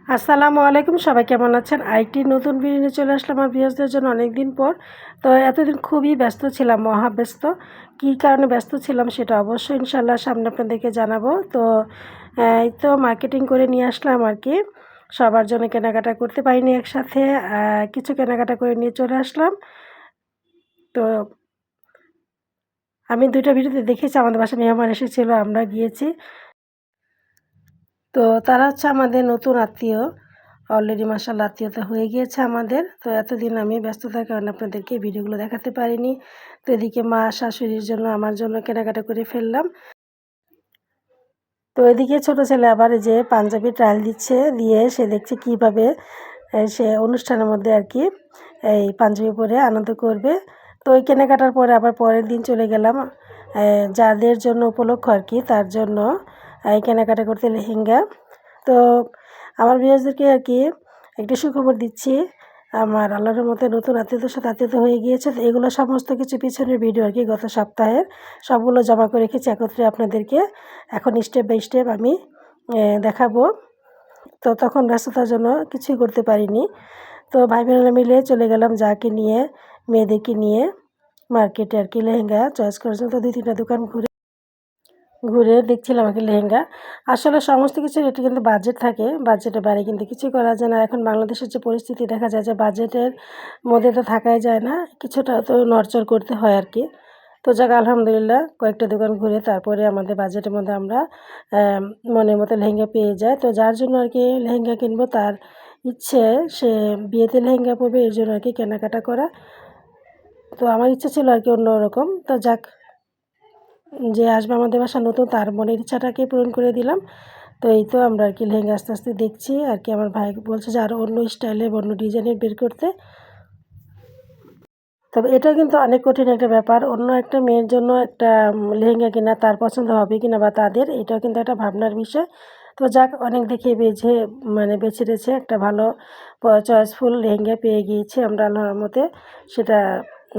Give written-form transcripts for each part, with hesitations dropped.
আসসালামু আলাইকুম, সবাই কেমন আছেন? আরেকটি নতুন ভিডিও নিয়ে চলে আসলাম আমার ভিউয়ার্সদের জন্য অনেক দিন পর। তো এতদিন খুবই ব্যস্ত ছিলাম, মহা ব্যস্ত। কী কারণে ব্যস্ত ছিলাম সেটা অবশ্যই ইনশাআল্লাহ সামনে আপনাদেরকে জানাবো। তো এই তো মার্কেটিং করে নিয়ে আসলাম আর কি। সবার জন্য কেনাকাটা করতে পারিনি একসাথে, কিছু কেনাকাটা করে নিয়ে চলে আসলাম। তো আমি ২ টা ভিডিওতে দেখেছি আমাদের বাসায় মেহমান এসেছিলো, আমরা গিয়েছি। তো তারা হচ্ছে আমাদের নতুন আত্মীয়। অলরেডি মাশাআল্লাহ আত্মীয়তা হয়ে গিয়েছে আমাদের। তো এতদিন আমি ব্যস্ততার কারণে আপনাদেরকে ভিডিওগুলো দেখাতে পারিনি। তো এদিকে মা, শাশুড়ির জন্য, আমার জন্য কেনাকাটা করে ফেললাম। তো এদিকে ছোট ছেলে আবার এই যে পাঞ্জাবি ট্রায়াল দিচ্ছে, দিয়ে সে দেখছে কীভাবে সে অনুষ্ঠানের মধ্যে আর কি এই পাঞ্জাবি পরে আনন্দ করবে। তো ওই কেনাকাটার পরে আবার পরের দিন চলে গেলাম যাদের জন্য উপলক্ষ আর কি, তার জন্য কেনাকাটা করতে লেহেঙ্গা। তো আমার ভিউয়ার্সদেরকে আর কি একটা সুখবর দিচ্ছি, আমার আল্লাহর রহমতে নতুন আত্মীয়তার সাথে আত্মীয়তা হয়ে গিয়েছে। তো এগুলো সমস্ত কিছু পিছনের ভিডিও আর কি, গত সপ্তাহের সবগুলো জমা করে রেখেছি একত্রে আপনাদেরকে। এখন স্টেপ বাই স্টেপ আমি দেখাবো। তো তখন ব্যস্ততার জন্য কিছুই করতে পারিনি। তো ভাই বোনেরা মিলে চলে গেলাম যাকে নিয়ে, মেয়েদেরকে নিয়ে মার্কেটে আর কি লেহেঙ্গা চয়েস করার জন্য। তো 2-3টা দোকান ঘুরে দেখছিলাম আর কি লেহেঙ্গা। আসলে সমস্ত কিছুর একটু কিন্তু বাজেট থাকে, বাজেটের বাইরে কিন্তু কিছুই করা যায় না। এখন বাংলাদেশের যে পরিস্থিতি, দেখা যায় যে বাজেটের মধ্যে তো থাকাই যায় না, কিছুটা তো নড়চড় করতে হয় আর কি। তো যাক আলহামদুলিল্লাহ কয়েকটা দোকান ঘুরে তারপরে আমাদের বাজেটের মধ্যে আমরা মনের মতো লেহেঙ্গা পেয়ে যাই। তো যার জন্য আর কি লেহেঙ্গা কিনবো, তার ইচ্ছে সে বিয়েতে লেহেঙ্গা পরবে, এর জন্য আর কি কেনাকাটা করা। তো আমার ইচ্ছা ছিল আর কি অন্যরকম। তো যাক, যে আসবে আমাদের বাসায় নতুন, তার মনের ইচ্ছাটাকে পূরণ করে দিলাম। তো এই তো আমরা আর কি লেহেঙ্গা আস্তে আস্তে দেখছি আর কি। আমার ভাই বলছে যে আরও অন্য স্টাইলের, অন্য ডিজাইনের বের করতে। তবে এটা কিন্তু অনেক কঠিন একটা ব্যাপার। অন্য একটা মেয়ের জন্য একটা লেহেঙ্গা কেনা, তার পছন্দ হবে কিনা বা তাদের, এটাও কিন্তু একটা ভাবনার বিষয়। তো যাক, অনেক দেখে বেছে টেছে একটা ভালো চয়েসফুল লেহেঙ্গা পেয়ে গিয়েছি আমরা আল্লাহর রহমতে। সেটা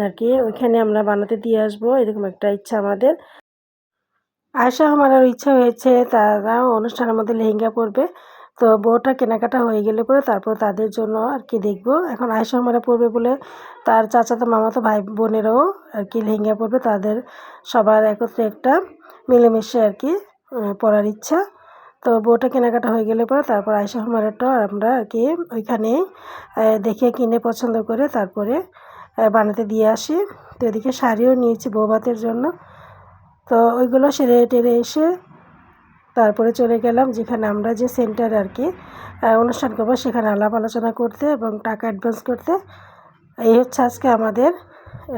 আর কি ওইখানে আমরা বানাতে দিয়ে আসবো, এরকম একটা ইচ্ছা আমাদের। আয়েশা আমারও ইচ্ছা হয়েছে তারাও অনুষ্ঠানের মধ্যে লেহেঙ্গা পরবে। তো বউটা কেনাকাটা হয়ে গেলে পরে তারপর তাদের জন্য আর কি দেখবো। এখন আয়েশা আমারা পরবে বলে তার চাচাতো মামাতো ভাই বোনেরাও আর কি লেহেঙ্গা পরবে, তাদের সবার একত্রে একটা মিলেমিশে আর কি পরার ইচ্ছা। তো বউটা কেনাকাটা হয়ে গেলে পরে তারপর আয়েশা আমারটাও আমরা আর কি ওইখানে দেখে কিনে পছন্দ করে তারপরে বানাতে দিয়ে আসি। তো এদিকে শাড়িও নিয়েছি বৌভাতের জন্য। তো ওইগুলো সেরে টেরে এসে তারপরে চলে গেলাম যেখানে আমরা যে সেন্টারে আর কি অনুষ্ঠান করবো, সেখানে আলাপ আলোচনা করতে এবং টাকা অ্যাডভান্স করতে। এই হচ্ছে আজকে আমাদের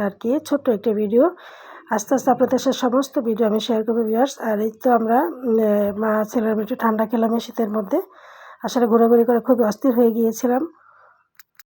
আর কি ছোট্ট একটা ভিডিও। আস্তে আস্তে আপনাদের সাথে সমস্ত ভিডিও আমি শেয়ার করবো ভিউয়ার্স। আর এই তো আমরা মা ছেলের একটু ঠান্ডা খেলাম এই শীতের মধ্যে। আসলে ঘোরাঘুরি করে খুবই অস্থির হয়ে গিয়েছিলাম।